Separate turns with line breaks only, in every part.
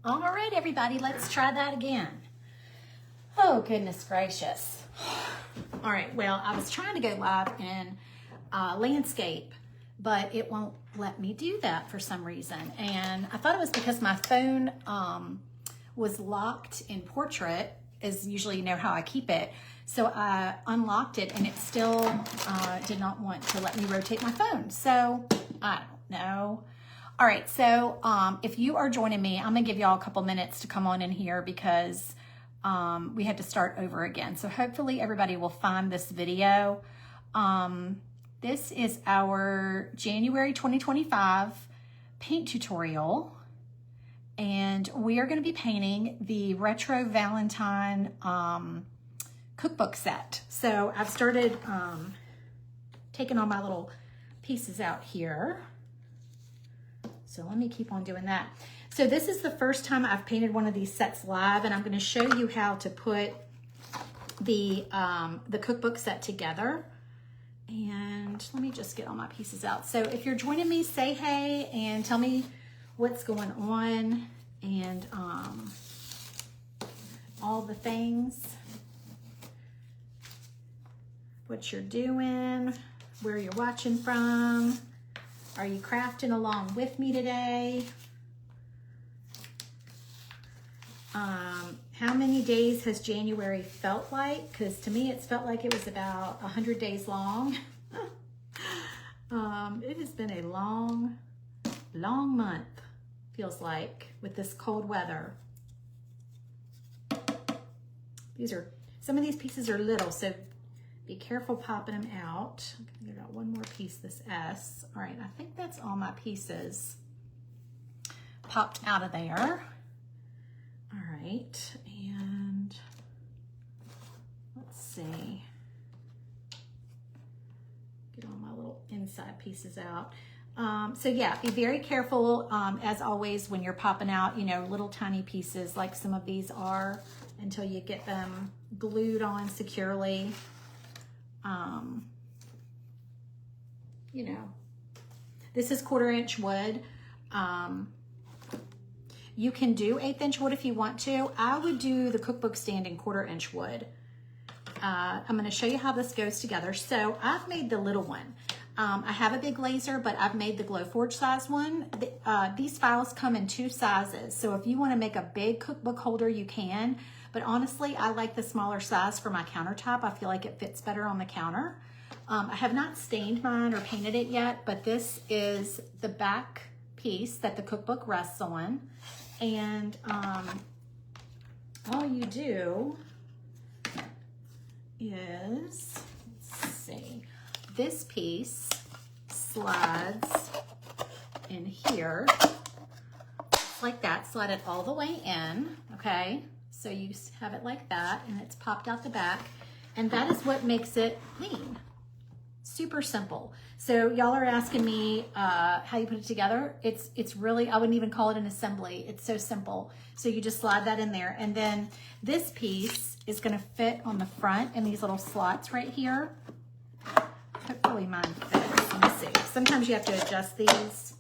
All right, everybody, let's try that again. Oh, goodness gracious. All right, well, I was trying to go live in landscape, but it won't let me do that for some reason. And I thought it was because my phone was locked in portrait, as usually you know how I keep it. So I unlocked it and it still did not want to let me rotate my phone. So I don't know. All right, so if you are joining me, I'm gonna give y'all a couple minutes to come on in here because we had to start over again. So hopefully everybody will find this video. This is our January 2025 paint tutorial. And we are gonna be painting the Retro Valentine cookbook set. So I've started taking all my little pieces out here. So let me keep on doing that. So this is the first time I've painted one of these sets live, and I'm going to show you how to put the cookbook set together. And let me just get all my pieces out. So if you're joining me, say hey and tell me what's going on and all the things, what you're doing, where you're watching from. Are you crafting along with me today? How many days has January felt like? Because to me, it's felt like it was about 100 days long. It has been a long, long month, feels like, with this cold weather. Some of these pieces are little, so be careful popping them out. I think I got one more piece, this S. All right, I think that's all my pieces popped out of there. All right, and let's see. Get all my little inside pieces out. So yeah, be very careful, as always, when you're popping out, you know, little tiny pieces like some of these are until you get them glued on securely. You know, this is 1/4 inch wood. You can do 1/8 inch wood if you want to. I would do the cookbook stand in 1/4 inch wood. I'm going to show you how this goes together. So I've made the little one. I have a big laser, but I've made the Glowforge size one. These files come in 2 sizes. So if you want to make a big cookbook holder, you can. But honestly, I like the smaller size for my countertop. I feel like it fits better on the counter. I have not stained mine or painted it yet, but this is the back piece that the cookbook rests on. And all you do is, let's see, this piece slides in here like that. Slide it all the way in, okay? So you have it like that, and it's popped out the back, and that is what makes it clean. Super simple. So y'all are asking me how you put it together. It's really, I wouldn't even call it an assembly. It's so simple. So you just slide that in there, and then this piece is gonna fit on the front in these little slots right here. Hopefully mine fits. Let me see. Sometimes you have to adjust these.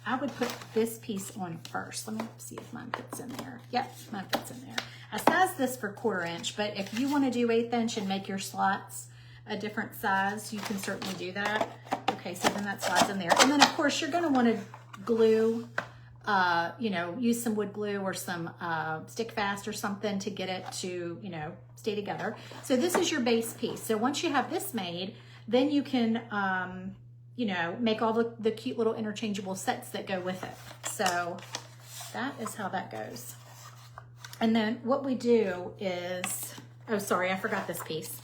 I would put this piece on first. Let me see if mine fits in there. Yep, mine fits in there. I sized this for 1/4 inch, but if you want to do 1/8 inch and make your slots a different size, you can certainly do that. Okay, so then that slides in there. And then of course you're going to want to glue, you know, use some wood glue or some stick fast or something to get it to, you know, stay together. So this is your base piece. So once you have this made, then you can, you know, make all the cute little interchangeable sets that go with it. So that is how that goes. And then what we do is, oh, sorry, I forgot this piece.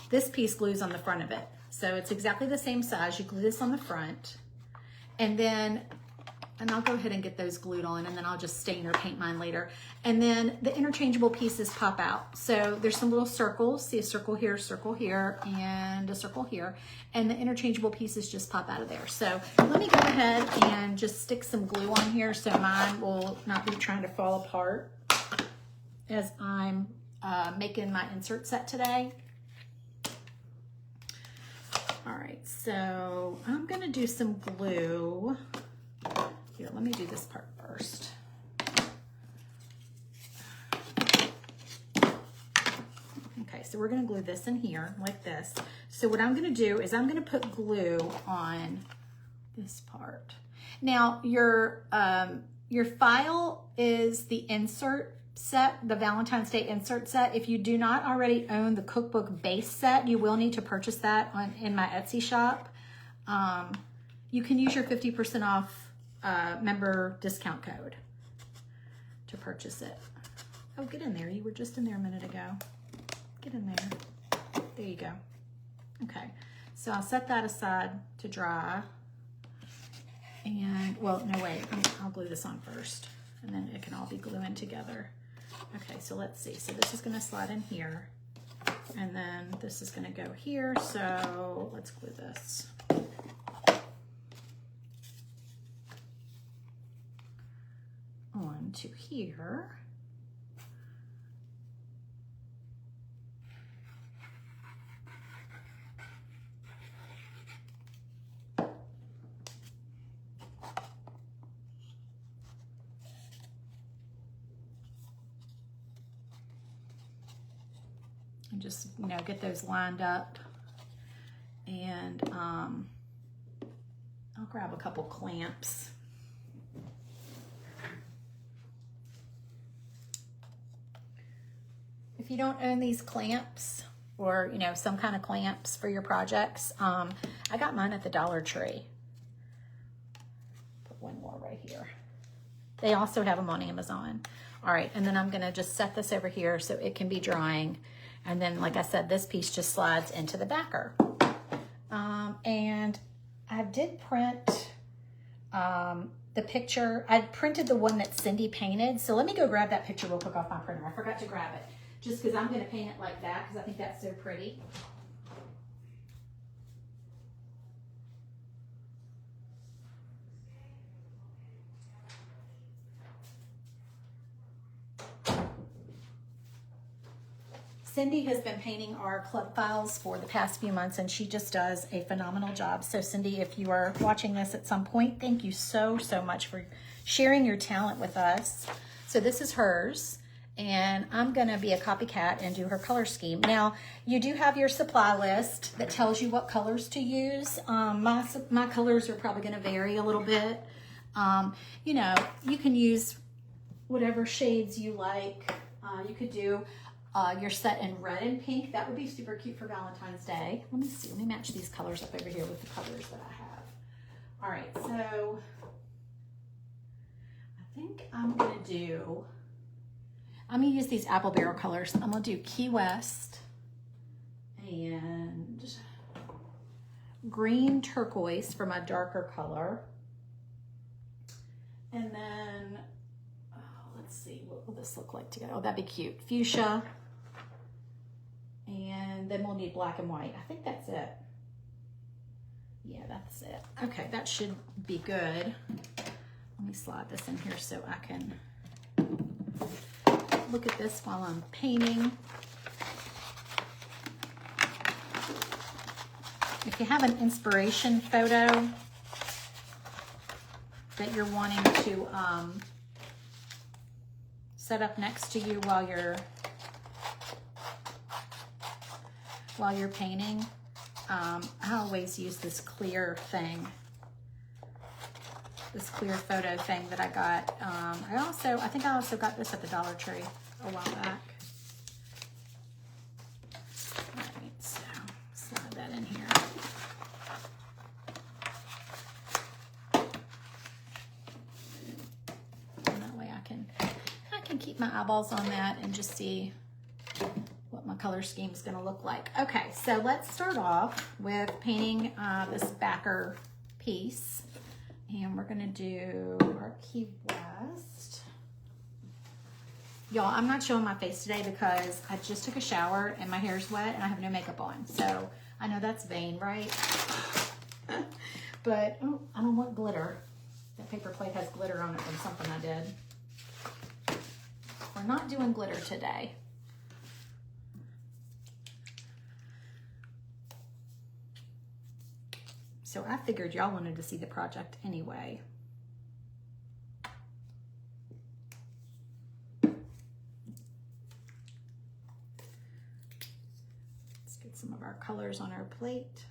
This piece glues on the front of it. So it's exactly the same size. You glue this on the front, and then, and I'll go ahead and get those glued on, and then I'll just stain or paint mine later. And then the interchangeable pieces pop out. So there's some little circles. See a circle here, and a circle here. And the interchangeable pieces just pop out of there. So let me go ahead and just stick some glue on here so mine will not be trying to fall apart as I'm making my insert set today. All right, so I'm gonna do some glue. Here, let let me do this part first. Okay, so we're gonna glue this in here like this. So what I'm gonna do is I'm gonna put glue on this part. Now your file is the insert set, the Valentine's Day insert set. If you do not already own the cookbook base set, you will need to purchase that in my Etsy shop. You can use your 50% off member discount code to purchase it. Oh, get in there. You were just in there a minute ago. Get in there. There you go. Okay, so I'll set that aside to dry. And, well, no, wait. I'll glue this on first, and then it can all be gluing together. Okay, so let's see. So this is going to slide in here, and then this is going to go here. So let's glue this. On to here. And just, you know, get those lined up. And I'll grab a couple clamps. If you don't own these clamps, or, you know, some kind of clamps for your projects, I got mine at the Dollar Tree. Put one more right here. They also have them on Amazon. All right, and then I'm gonna just set this over here so it can be drying. And then, like I said, this piece just slides into the backer. And I did print the picture. I printed the one that Cindy painted. So let me go grab that picture real quick off my printer. I forgot to grab it. Just because I'm going to paint it like that because I think that's so pretty. Cindy has been painting our club files for the past few months, and she just does a phenomenal job. So Cindy, if you are watching this at some point, thank you so much for sharing your talent with us. So this is hers. And I'm gonna be a copycat and do her color scheme. Now, you do have your supply list that tells you what colors to use. My colors are probably gonna vary a little bit. You know, you can use whatever shades you like. You could do your set in red and pink. That would be super cute for Valentine's Day. Let me see, let me match these colors up over here with the colors that I have. All right, so I think I'm gonna use these apple barrel colors. I'm gonna do Key West and green turquoise for my darker color. And then, let's see, what will this look like together? Oh, that'd be cute. Fuchsia. And then we'll need black and white. I think that's it. Yeah, that's it. Okay, that should be good. Let me slide this in here so I can look at this while I'm painting. If you have an inspiration photo that you're wanting to set up next to you while you're painting, I always use this clear thing. This clear photo thing that I got. I think I also got this at the Dollar Tree a while back. All right, so slide that in here. And that way I can keep my eyeballs on that and just see what my color scheme is going to look like. Okay, so let's start off with painting this backer piece. And we're gonna do our Key West. Y'all, I'm not showing my face today because I just took a shower and my hair's wet and I have no makeup on. So I know that's vain, right? But I don't want glitter. That paper plate has glitter on it from something I did. We're not doing glitter today. So I figured y'all wanted to see the project anyway. get some of our colors on our plate.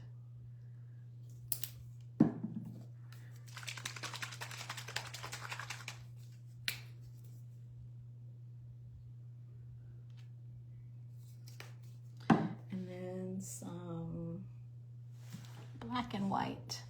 And then some black and white.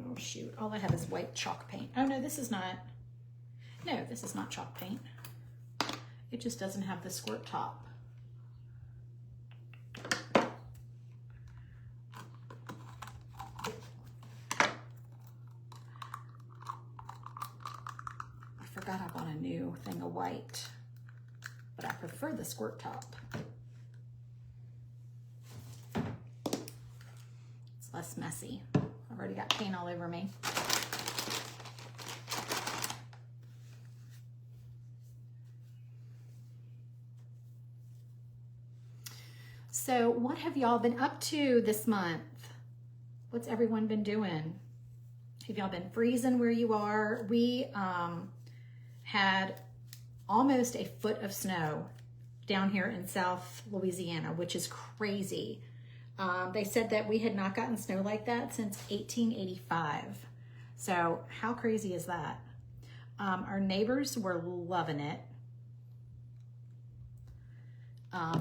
Oh shoot, all I have is white chalk paint. Oh no, this is not chalk paint. It just doesn't have the squirt top. I forgot I bought a new thing of white, but I prefer the squirt top. It's less messy. I've already got paint all over me. So what have y'all been up to this month? What's everyone been doing? Have y'all been freezing where you are? We had almost a foot of snow down here in South Louisiana, which is crazy. They said that we had not gotten snow like that since 1885. So how crazy is that? Our neighbors were loving it.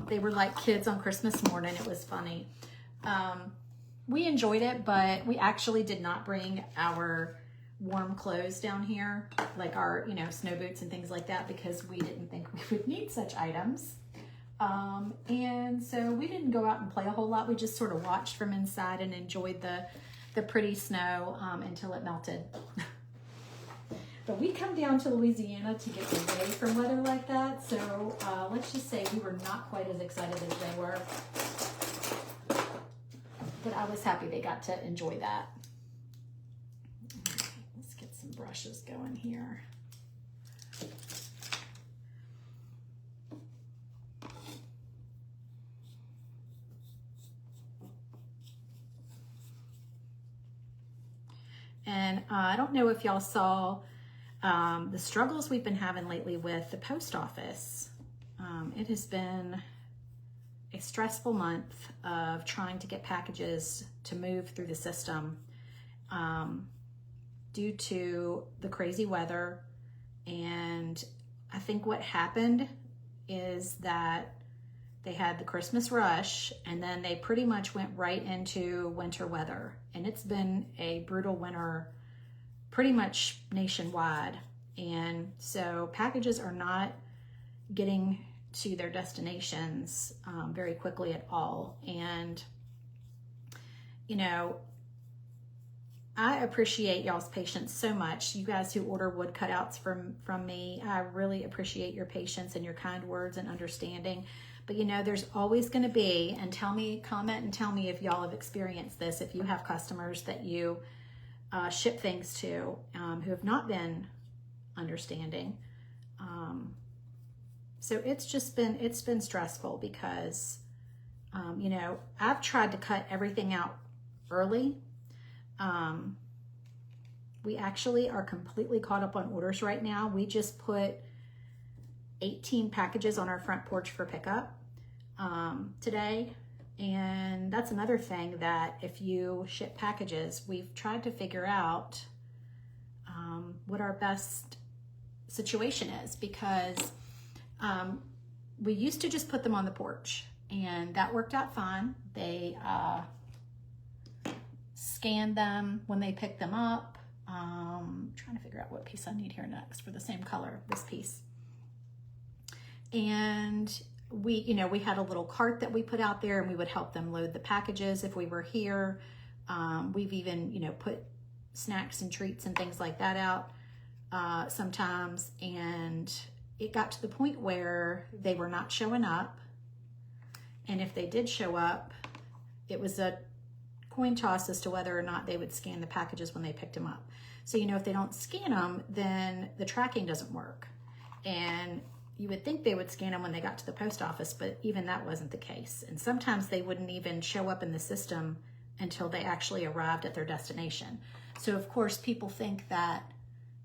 They were like kids on Christmas morning. It was funny. We enjoyed it, but we actually did not bring our warm clothes down here, like our, snow boots and things like that, because we didn't think we would need such items. And so we didn't go out and play a whole lot. We just sort of watched from inside and enjoyed the pretty snow until it melted. But we come down to Louisiana to get away from weather like that. So let's just say we were not quite as excited as they were. But I was happy they got to enjoy that. Okay, let's get some brushes going here. And I don't know if y'all saw the struggles we've been having lately with the post office. It has been a stressful month of trying to get packages to move through the system due to the crazy weather. And I think what happened is that they had the Christmas rush and then they pretty much went right into winter weather. And it's been a brutal winter pretty much nationwide. And so packages are not getting to their destinations very quickly at all. And, I appreciate y'all's patience so much. You guys who order wood cutouts from me, I really appreciate your patience and your kind words and understanding. But there's always going to be, and comment and tell me if y'all have experienced this, if you have customers that you ship things to who have not been understanding. So it's been stressful because, I've tried to cut everything out early. We actually are completely caught up on orders right now. We just put 18 packages on our front porch for pickup today. And that's another thing, that if you ship packages, we've tried to figure out what our best situation is, because we used to just put them on the porch and that worked out fine. They scanned them when they picked them up. Trying to figure out what piece I need here next for the same color, this piece. And we had a little cart that we put out there and we would help them load the packages if we were here. We've even, put snacks and treats and things like that out sometimes. And it got to the point where they were not showing up. And if they did show up, it was a coin toss as to whether or not they would scan the packages when they picked them up. So, if they don't scan them, then the tracking doesn't work. And you would think they would scan them when they got to the post office, but even that wasn't the case. And sometimes they wouldn't even show up in the system until they actually arrived at their destination. So of course people think that,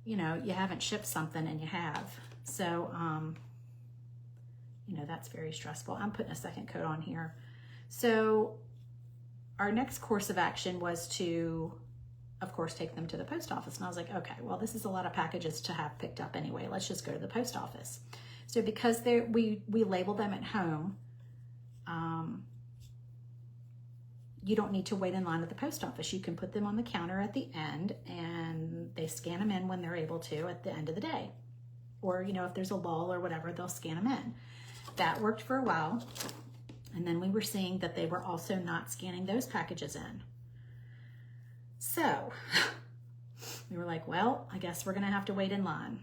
you know, you haven't shipped something and you have. So, you know, that's very stressful. I'm putting a second coat on here. So our next course of action was to, of course, take them to the post office. And I was like, okay, well, this is a lot of packages to have picked up anyway. Let's just go to the post office. So because we label them at home, you don't need to wait in line at the post office. You can put them on the counter at the end and they scan them in when they're able to at the end of the day. Or, you know, if there's a lull or whatever, they'll scan them in. That worked for a while. And then we were seeing that they were also not scanning those packages in. So we were like, well, I guess we're going to have to wait in line,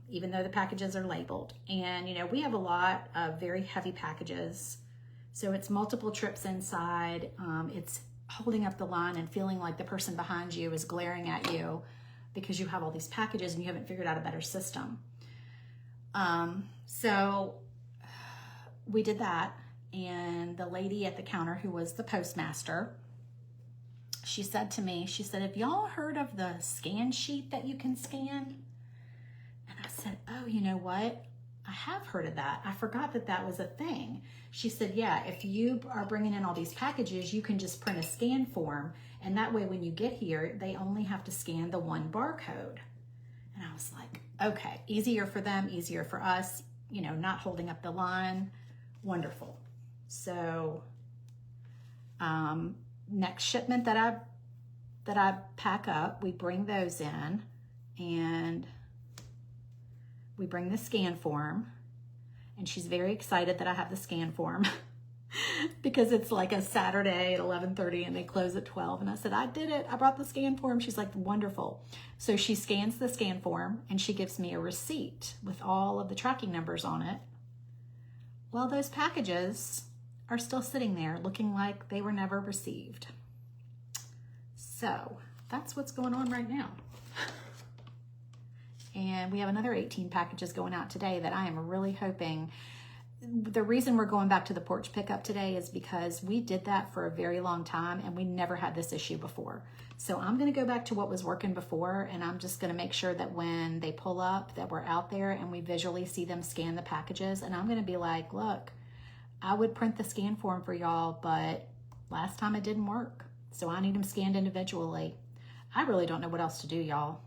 even though the packages are labeled. And, you know, we have a lot of very heavy packages. So it's multiple trips inside. It's holding up the line and feeling like the person behind you is glaring at you because you have all these packages and you haven't figured out a better system. So we did that. And the lady at the counter who was the postmaster, she said to me, she said, have y'all heard of the scan sheet that you can scan? And I said, oh, you know what? I have heard of that. I forgot that that was a thing. She said, yeah, if you are bringing in all these packages, you can just print a scan form. And that way, when you get here, they only have to scan the one barcode. And I was like, okay, easier for them, easier for us, you know, not holding up the line. Wonderful. So, next shipment that I pack up, we bring those in and we bring the scan form, and she's very excited that I have the scan form because it's like a Saturday at 11:30 and they close at 12. And I said, I did it. I brought the scan form. She's like, wonderful. So she scans the scan form and she gives me a receipt with all of the tracking numbers on it. Well, those packages are still sitting there looking like they were never received. So that's what's going on right now. And we have another 18 packages going out today that I am really hoping. The reason we're going back to the porch pickup today is because we did that for a very long time and we never had this issue before. So I'm going to go back to what was working before, and I'm just going to make sure that when they pull up that we're out there and we visually see them scan the packages. And I'm going to be like, look, I would print the scan form for y'all, but last time it didn't work. So I need them scanned individually. I really don't know what else to do, y'all.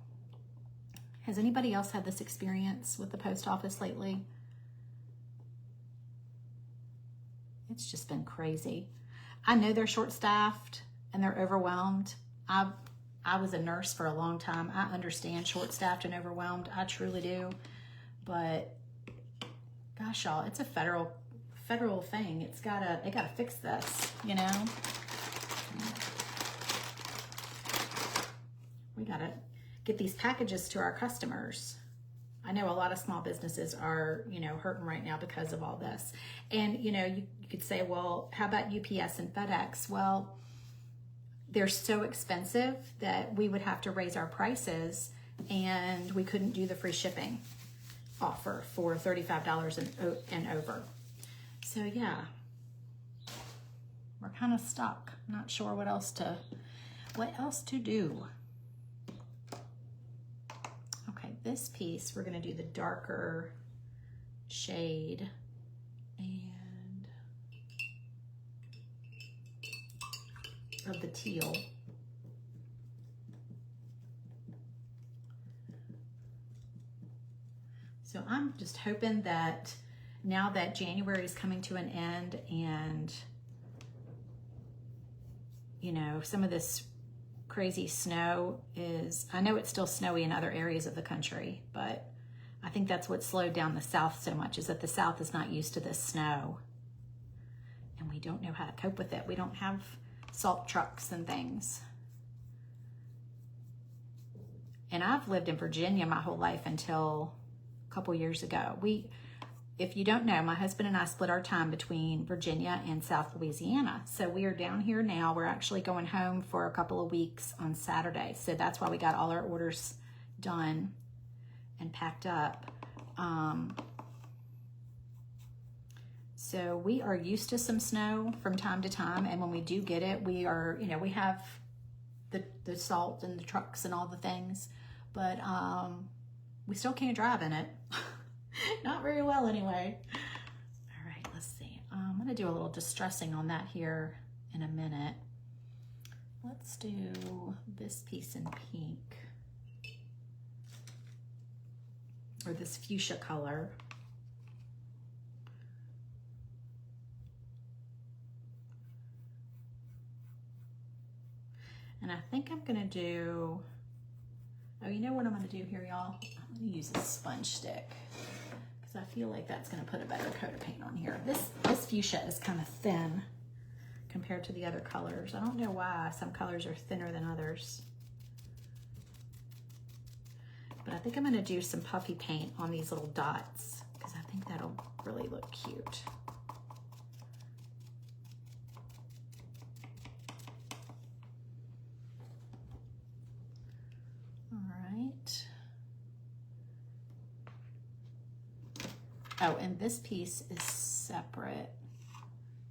Has anybody else had this experience with the post office lately? It's just been crazy. I know they're short-staffed and they're overwhelmed. I was a nurse for a long time. I understand short-staffed and overwhelmed. I truly do. But gosh, y'all, it's a federal thing. They gotta fix this, you know? We gotta get these packages to our customers. I know a lot of small businesses are, you know, hurting right now because of all this. And, you know, you could say, well, how about UPS and FedEx? Well, they're so expensive that we would have to raise our prices and we couldn't do the free shipping offer for $35 and over. So yeah, we're kind of stuck. Not sure what else to do. Okay, this piece, we're gonna do the darker shade and of the teal. So I'm just hoping that now that January is coming to an end and, you know, some of this crazy snow is, I know it's still snowy in other areas of the country, but I think that's what slowed down the South so much, is that the South is not used to this snow and we don't know how to cope with it. We don't have salt trucks and things. And I've lived in Virginia my whole life until a couple years ago. If you don't know, my husband and I split our time between Virginia and South Louisiana. So we are down here now. We're actually going home for a couple of weeks on Saturday. So that's why we got all our orders done and packed up. So we are used to some snow from time to time, and when we do get it, we are, you know, we have the salt and the trucks and all the things, but we still can't drive in it. Not very well anyway. All right, let's see. I'm gonna do a little distressing on that here in a minute. Let's do this piece in pink, or this fuchsia color. And I think I'm gonna do, oh, you know what I'm gonna do here, y'all? I'm gonna use a sponge stick because I feel like that's gonna put a better coat of paint on here. This fuchsia is kind of thin compared to the other colors. I don't know why some colors are thinner than others. But I think I'm gonna do some puffy paint on these little dots because I think that'll really look cute. Oh, and this piece is separate.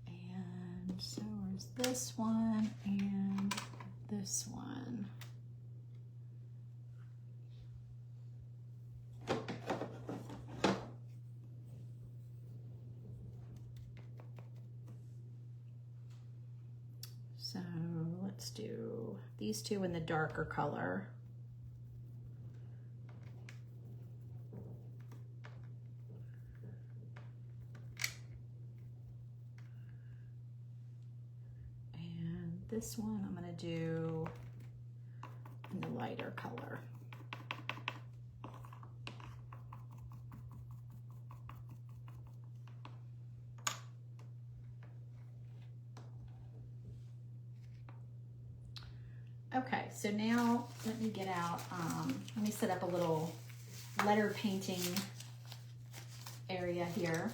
And so is this one and this one. So let's do these two in the darker color. This one I'm going to do in the lighter color. Okay, so now let me get out, let me set up a little letter painting area here.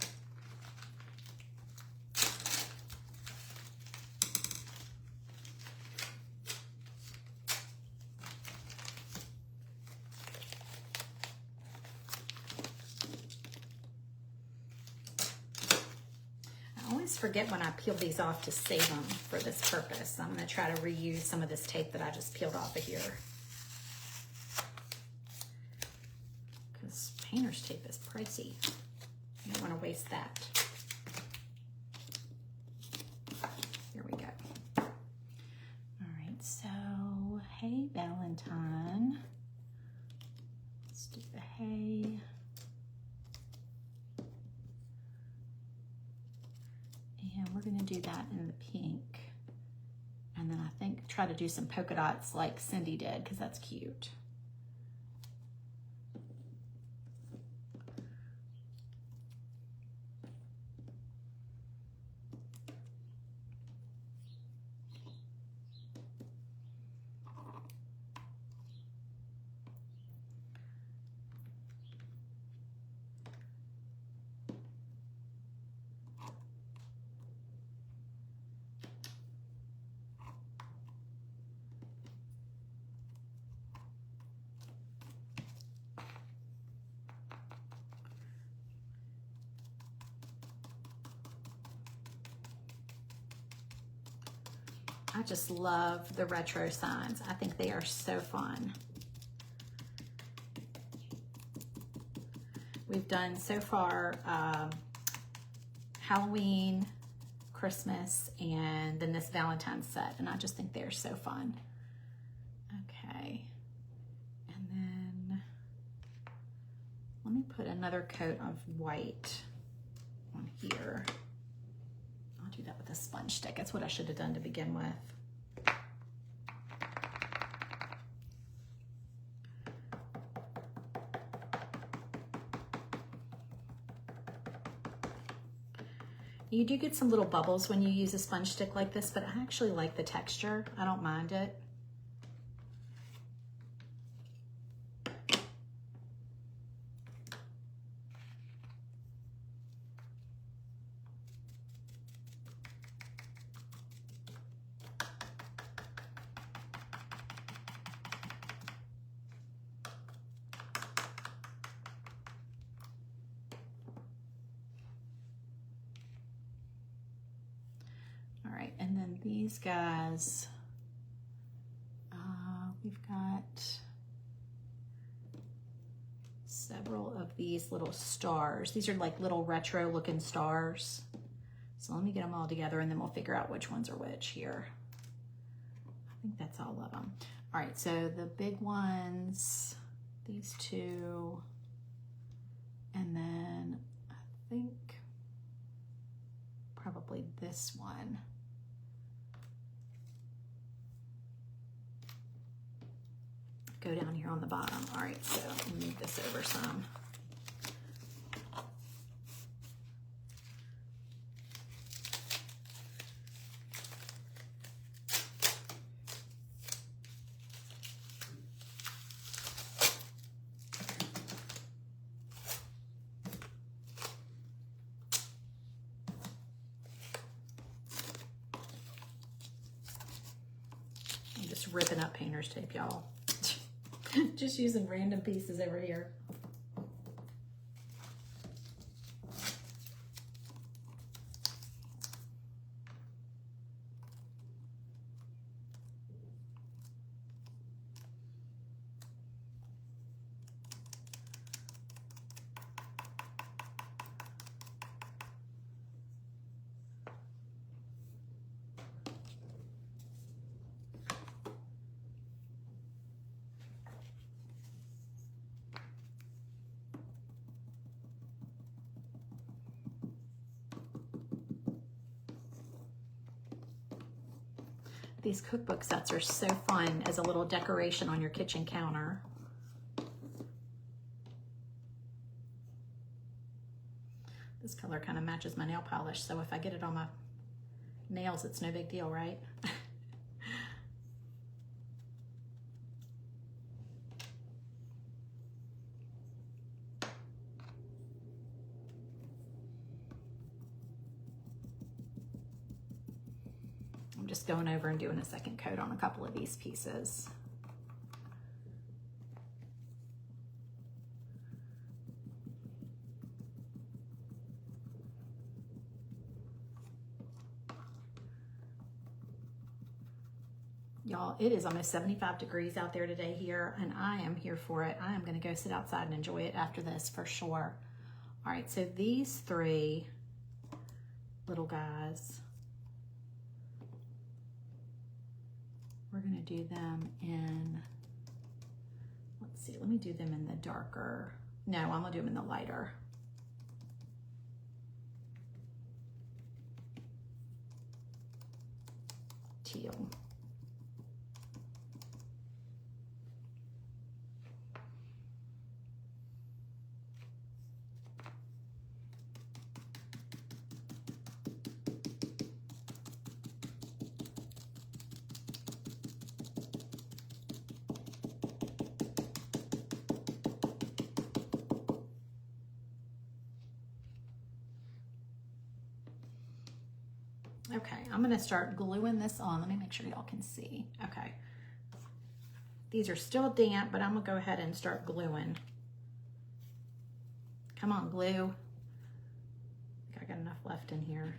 Forget when I peel these off to save them for this purpose. I'm going to try to reuse some of this tape that I just peeled off of here, because painter's tape is pricey. You don't want to waste that. Here we go. All right, so hey Valentine. Let's do the hey. And we're going to do that in the pink. And then I think try to do some polka dots like Cindy did, because that's cute. I just love the retro signs. I think they are so fun. We've done so far Halloween, Christmas, and then this Valentine set, and I just think they're so fun. Okay, and then let me put another coat of white on here. Do that with a sponge stick. That's what I should have done to begin with. You do get some little bubbles when you use a sponge stick like this, but I actually like the texture. I don't mind it. these guys, we've got several of these little stars. These are like little retro looking stars. So let me get them all together and then we'll figure out which ones are which here. I think that's all of them. All right, so the big ones, these two, and then I think probably this one. Go down here on the bottom. All right, so move this over some. I'm just ripping up painter's tape, y'all. Just using random pieces over here. These cookbook sets are so fun as a little decoration on your kitchen counter. This color kind of matches my nail polish, so if I get it on my nails, it's no big deal, right? I'm just going over and doing a second coat on a couple of these pieces. Y'all, it is almost 75 degrees out there today here, and I am here for it. I am going to go sit outside and enjoy it after this for sure. All right, so these three little guys, we're going to do them in, let's see, let me do them in the darker. No, I'm going to do them in the lighter. Teal. Okay, I'm gonna start gluing this on. Let me make sure y'all can see. Okay. These are still damp, but I'm gonna go ahead and start gluing. Come on, glue. I think I got enough left in here.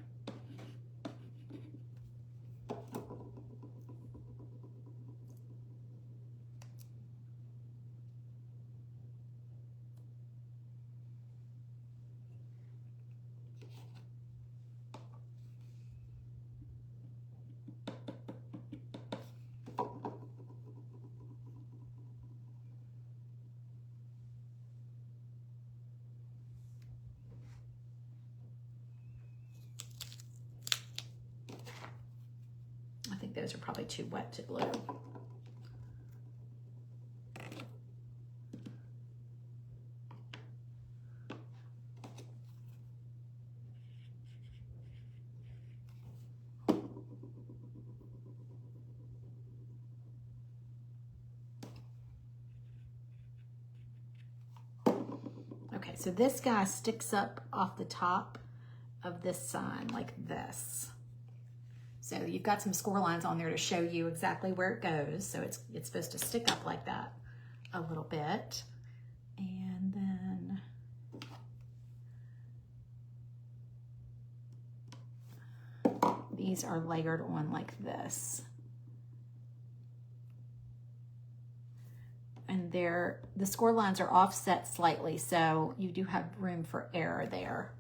I think those are probably too wet to glue. Okay, so this guy sticks up off the top of this sign like this. So you've got some score lines on there to show you exactly where it goes. So it's supposed to stick up like that a little bit. And then These are layered on like this. And the score lines are offset slightly, so you do have room for error there.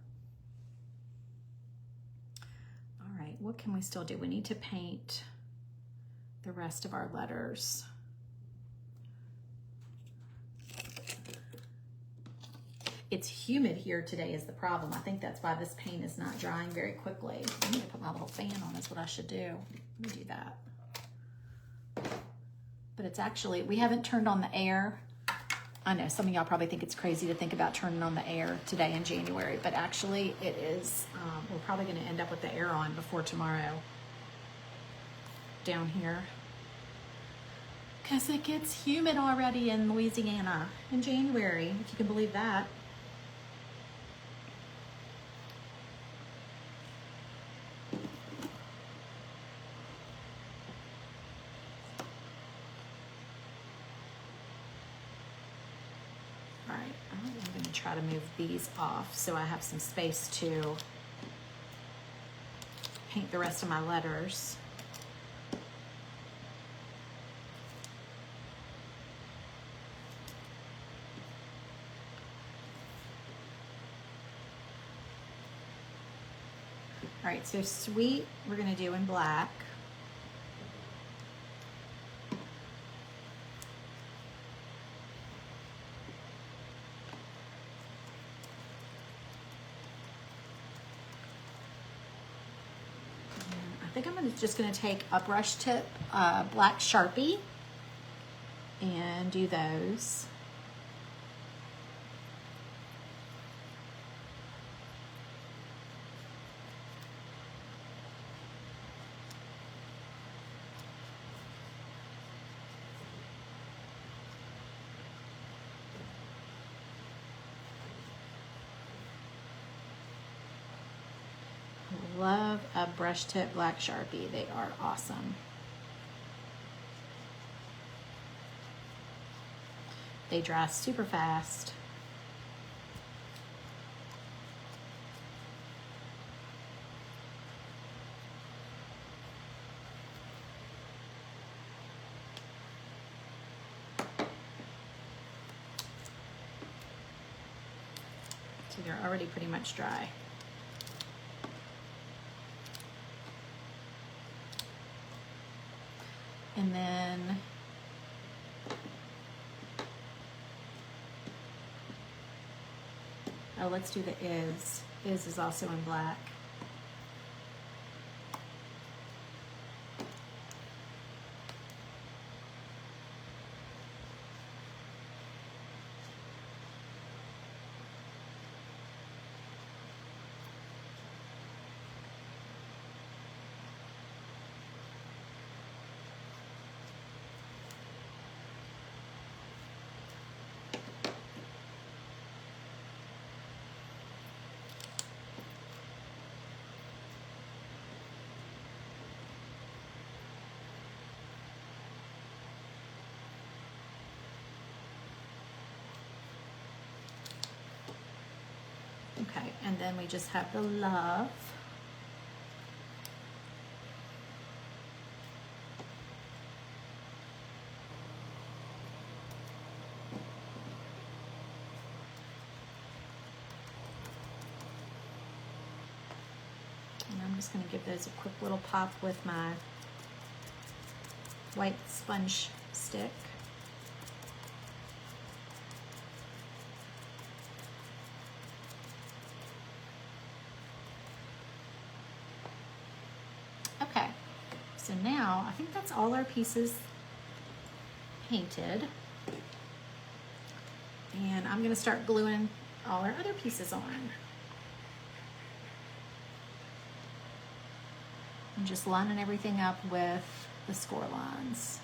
All right, what can we still do? We need to paint the rest of our letters. It's humid here today is the problem. I think that's why this paint is not drying very quickly. I'm gonna put my little fan on is what I should do. Let me do that. But it's actually, we haven't turned on the air. I know some of y'all probably think it's crazy to think about turning on the air today in January, but actually it is, we're probably gonna end up with the air on before tomorrow down here. Because it gets humid already in Louisiana in January, if you can believe that. All right, I'm going to try to move these off so I have some space to paint the rest of my letters. All right, so sweet, we're gonna do in black. I think I'm just gonna take a brush tip black Sharpie and do those. Love a brush tip black Sharpie. They are awesome. They dry super fast. So they're already pretty much dry. And then oh, let's do the is. Is also in black. Okay, and then we just have the love. And I'm just going to give those a quick little pop with my white sponge stick. Okay, so now I think that's all our pieces painted. And I'm gonna start gluing all our other pieces on. And just lining everything up with the score lines.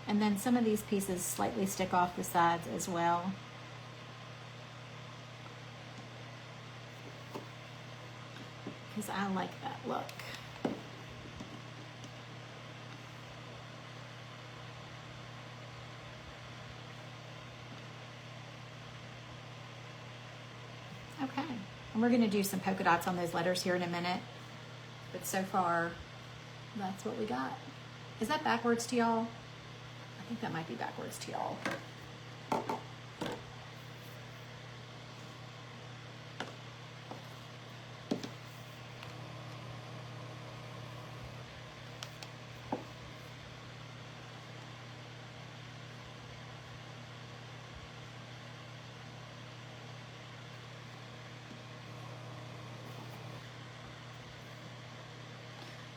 And then some of these pieces slightly stick off the sides as well. Because I like that look. Okay, and we're going to do some polka dots on those letters here in a minute. But so far, that's what we got. Is that backwards to y'all? I think that might be backwards to y'all.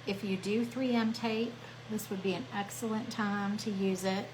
If you do 3M tape, this would be an excellent time to use it.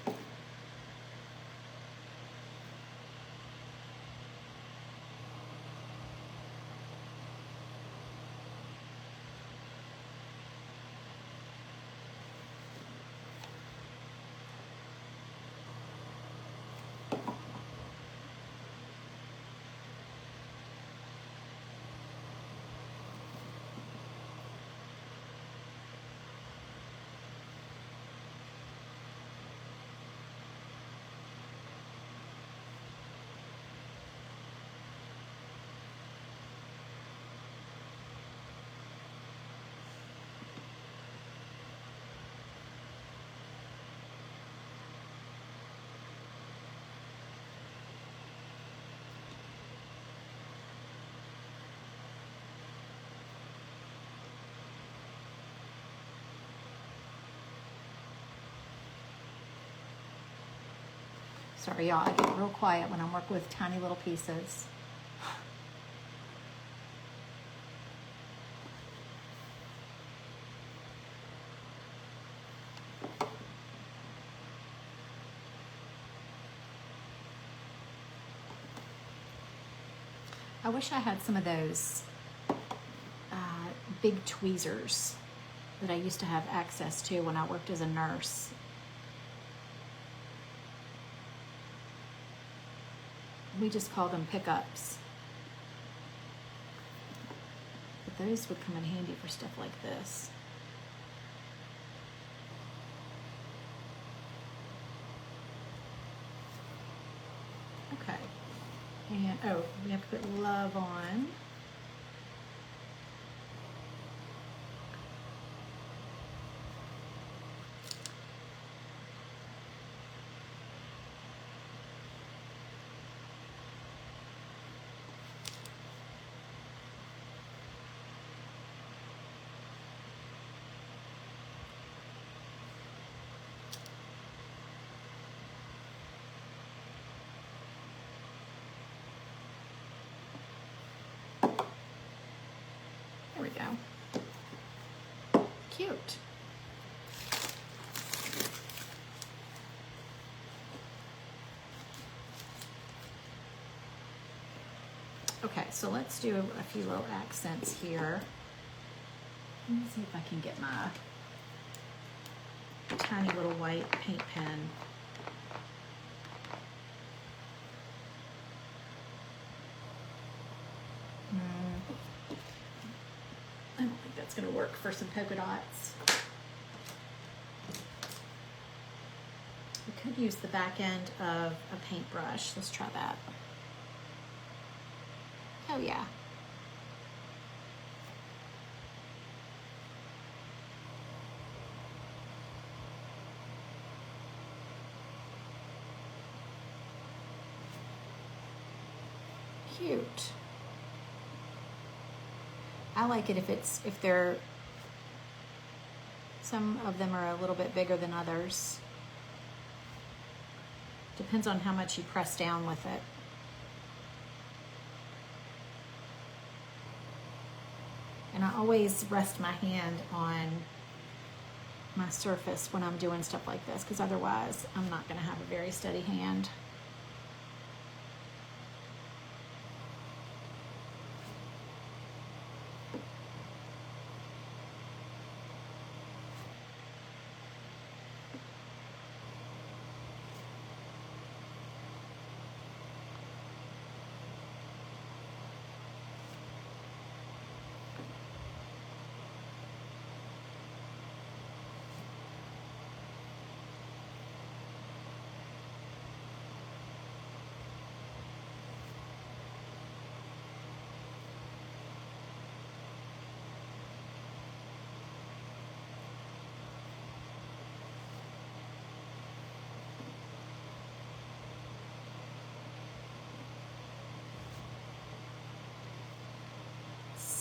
Sorry, y'all, I get real quiet when I'm working with tiny little pieces. I wish I had some of those big tweezers that I used to have access to when I worked as a nurse. We just call them pickups. But those would come in handy for stuff like this. Okay. And, oh, we have to put love on. There we go. Cute. Okay, so let's do a few little accents here. Let me see if I can get my tiny little white paint pen. I don't think that's going to work for some polka dots. We could use the back end of a paintbrush. Let's try that. Oh yeah. Cute. I like it if they're, some of them are a little bit bigger than others. Depends on how much you press down with it. And I always rest my hand on my surface when I'm doing stuff like this, because otherwise I'm not going to have a very steady hand.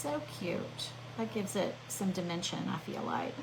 So cute. That gives it some dimension, I feel like.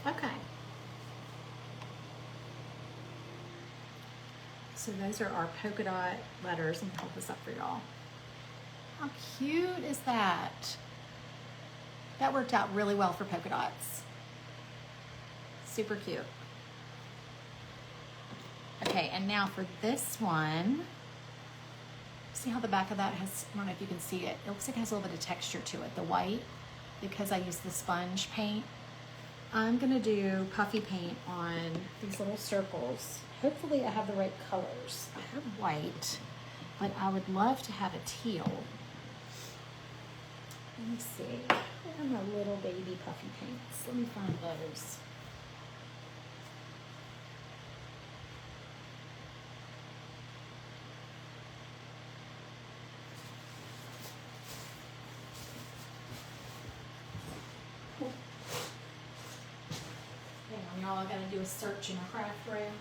Okay. So those are our polka dot letters. Let me hold this up for y'all. How cute is that? That worked out really well for polka dots. Super cute. Okay, and now for this one, see how the back of that has, I don't know if you can see it. It looks like it has a little bit of texture to it, the white, because I used the sponge paint. I'm gonna do puffy paint on these little circles. Hopefully I have the right colors. I have white, but I would love to have a teal. Let me see. Where are my little baby puffy paints? Let me find those. All I gotta do is search in a craft room.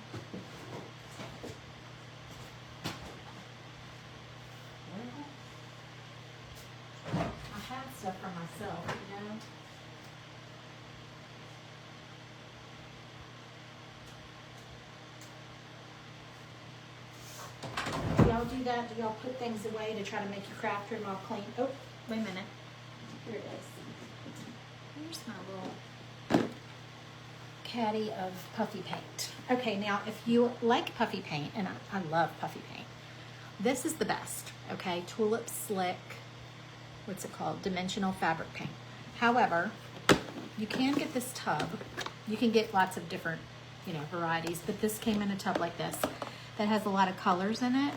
Well, I have stuff for myself, Do y'all do that? Do y'all put things away to try to make your craft room all clean? Oh, wait a minute. Here it is. Here's my little caddy of puffy paint. Okay, now if you like puffy paint, and I love puffy paint, this is the best, okay? Tulip Slick, what's it called? Dimensional fabric paint. However, you can get this tub. You can get lots of different, varieties, but this came in a tub like this that has a lot of colors in it.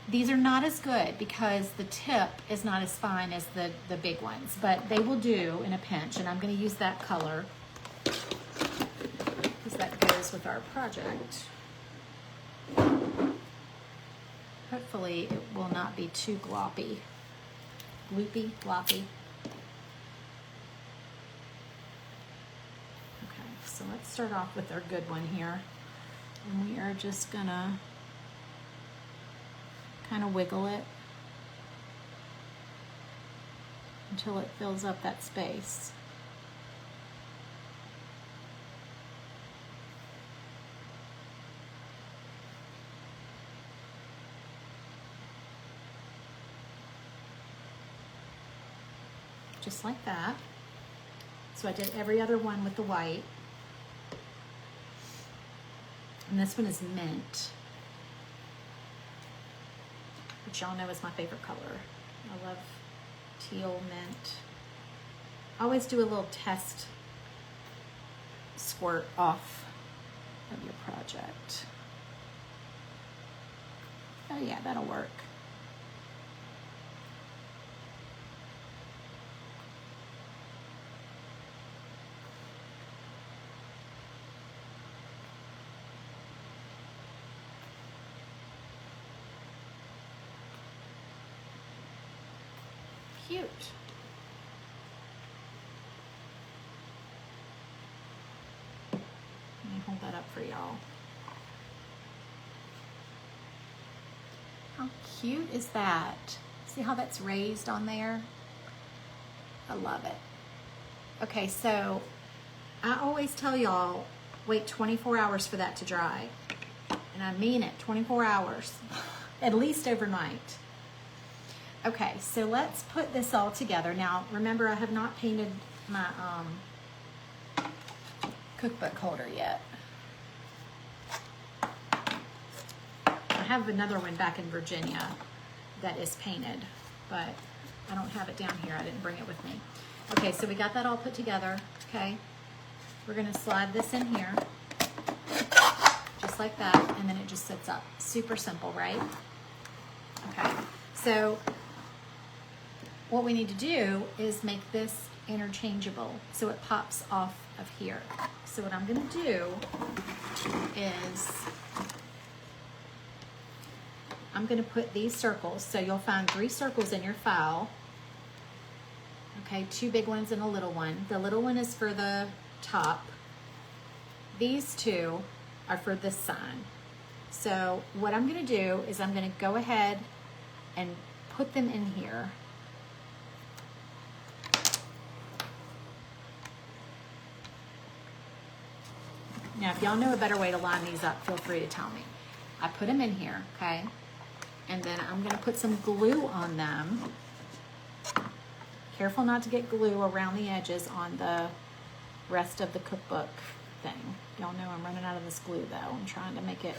These are not as good because the tip is not as fine as the big ones, but they will do in a pinch, and I'm gonna use that color because that goes with our project. Hopefully it will not be too gloppy. Gloppy. Okay, so let's start off with our good one here. And we are just gonna kind of wiggle it until it fills up that space. Just like that. So I did every other one with the white. And this one is mint, which y'all know is my favorite color. I love teal mint. I always do a little test squirt off of your project. Oh yeah, that'll work. Cute. Let me hold that up for y'all. How cute is that? See how that's raised on there? I love it. Okay, so I always tell y'all, wait 24 hours for that to dry. And I mean it, 24 hours, at least overnight. Okay, so let's put this all together. Now, remember, I have not painted my cookbook holder yet. I have another one back in Virginia that is painted, but I don't have it down here. I didn't bring it with me. Okay, so we got that all put together, okay? We're gonna slide this in here, just like that, and then it just sits up. Super simple, right? Okay, so what we need to do is make this interchangeable so it pops off of here. So what I'm gonna do is I'm gonna put these circles, so you'll find 3 circles in your file. Okay, 2 big ones and a little one. The little one is for the top. These 2 are for this sign. So what I'm gonna do is I'm gonna go ahead and put them in here. Now, if y'all know a better way to line these up, feel free to tell me. I put them in here, okay? And then I'm gonna put some glue on them. Careful not to get glue around the edges on the rest of the cookbook thing. Y'all know I'm running out of this glue though. I'm trying to make it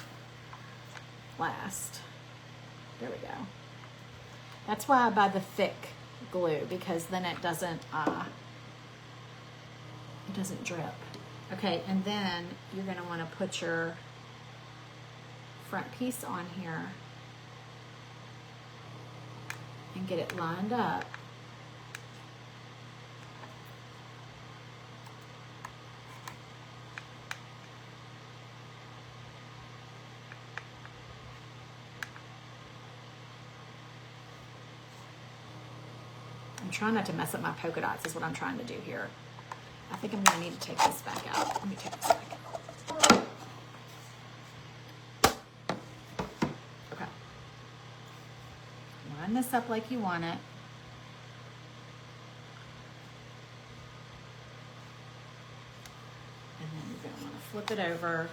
last. There we go. That's why I buy the thick glue, because then it doesn't drip. Okay, and then you're gonna wanna put your front piece on here and get it lined up. I'm trying not to mess up my polka dots is what I'm trying to do here. I think I'm gonna need to take this back out. Let me take this back out. Okay. Line this up like you want it. And then you're gonna wanna flip it over.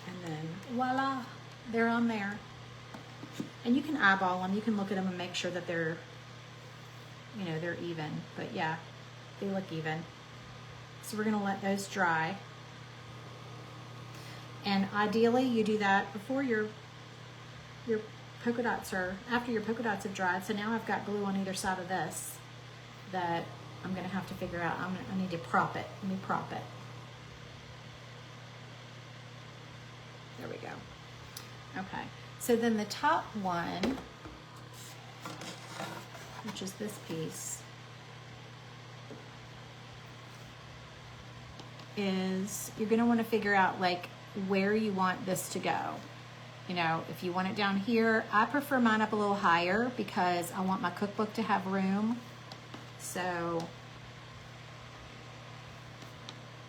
And then voila, they're on there. And you can eyeball them, you can look at them and make sure that they're, you know, they're even. But yeah, they look even. So we're gonna let those dry. And ideally you do that before your polka dots are, after your polka dots have dried. So now I've got glue on either side of this that I'm gonna have to figure out. I need to prop it. Let me prop it. There we go. Okay. So then the top one, which is this piece, is you're gonna wanna figure out like where you want this to go. You know, if you want it down here, I prefer mine up a little higher because I want my cookbook to have room. So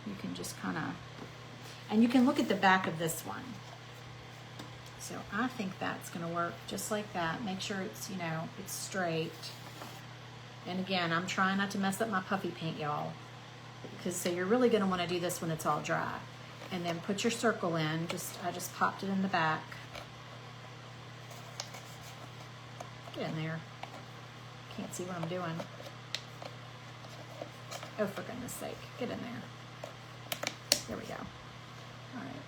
you can just kinda, and you can look at the back of this one. So I think that's gonna work just like that. Make sure it's, you know, it's straight. And again, I'm trying not to mess up my puffy paint, y'all. Because so you're really gonna wanna do this when it's all dry. And then put your circle in. I just popped it in the back. Get in there. Can't see what I'm doing. Oh, for goodness sake, get in there. There we go. All right.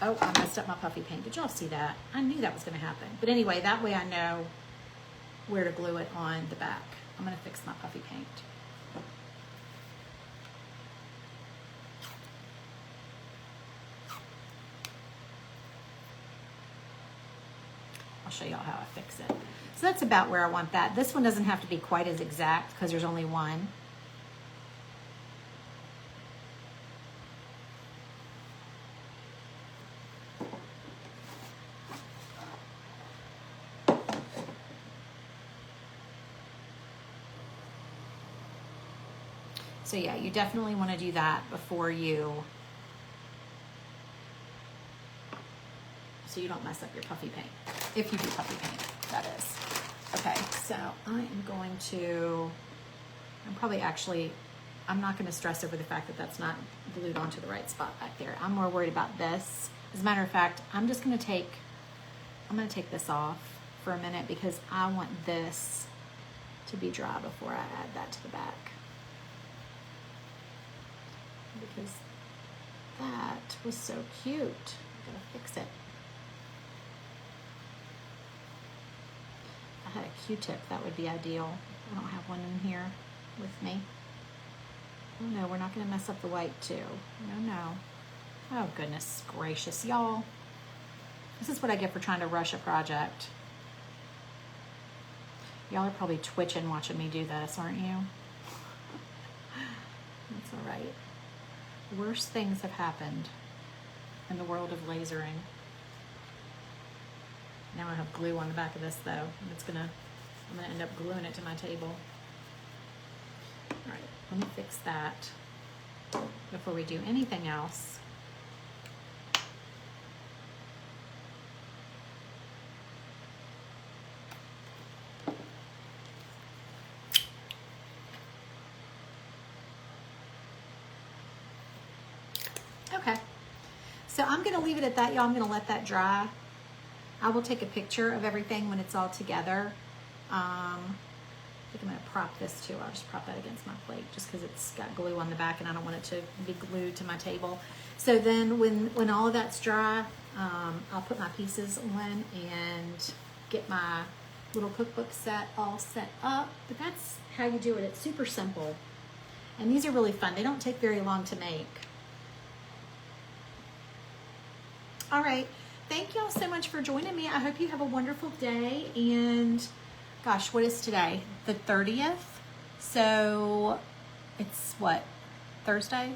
Oh, I messed up my puffy paint. Did y'all see that? I knew that was gonna happen. But anyway, that way I know where to glue it on the back. I'm gonna fix my puffy paint. I'll show y'all how I fix it. So that's about where I want that. This one doesn't have to be quite as exact because there's only one. So yeah, you definitely want to do that before you, so you don't mess up your puffy paint. If you do puffy paint, that is. Okay, so I am going to, I'm not going to stress over the fact that that's not glued onto the right spot back there. I'm more worried about this. As a matter of fact, I'm going to take this off for a minute because I want this to be dry before I add that to the back. Because that was so cute. I gotta fix it. If I had a Q-tip, that would be ideal. I don't have one in here with me. Oh no, we're not gonna mess up the white too. No, no. Oh goodness gracious, y'all. This is what I get for trying to rush a project. Y'all are probably twitching watching me do this, aren't you? That's all right. Worse things have happened in the world of lasering. Now I have glue on the back of this though. And I'm gonna end up gluing it to my table. All right, let me fix that before we do anything else. Okay, so I'm gonna leave it at that, y'all. I'm gonna let that dry. I will take a picture of everything when it's all together. I think I'm gonna prop this too. I'll just prop that against my plate just because it's got glue on the back and I don't want it to be glued to my table. So then when all of that's dry, I'll put my pieces on and get my little cookbook set all set up. But that's how you do it. It's super simple. And these are really fun. They don't take very long to make. All right, thank y'all so much for joining me. I hope you have a wonderful day. And gosh, what is today? The 30th. So it's what? Thursday,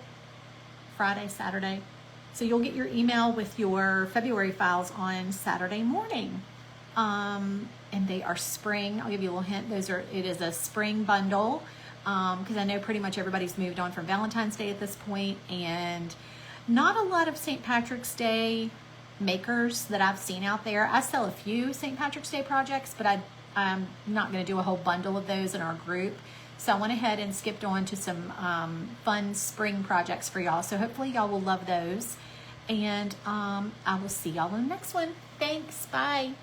Friday, Saturday. So you'll get your email with your February files on Saturday morning. And they are spring. I'll give you a little hint. It is a spring bundle. Because I know pretty much everybody's moved on from Valentine's Day at this point, and not a lot of St. Patrick's Day makers that I've seen out there. I sell a few St. Patrick's Day projects, but I'm not going to do a whole bundle of those in our group. So I went ahead and skipped on to some fun spring projects for y'all. So hopefully y'all will love those. And I will see y'all in the next one. Thanks. Bye.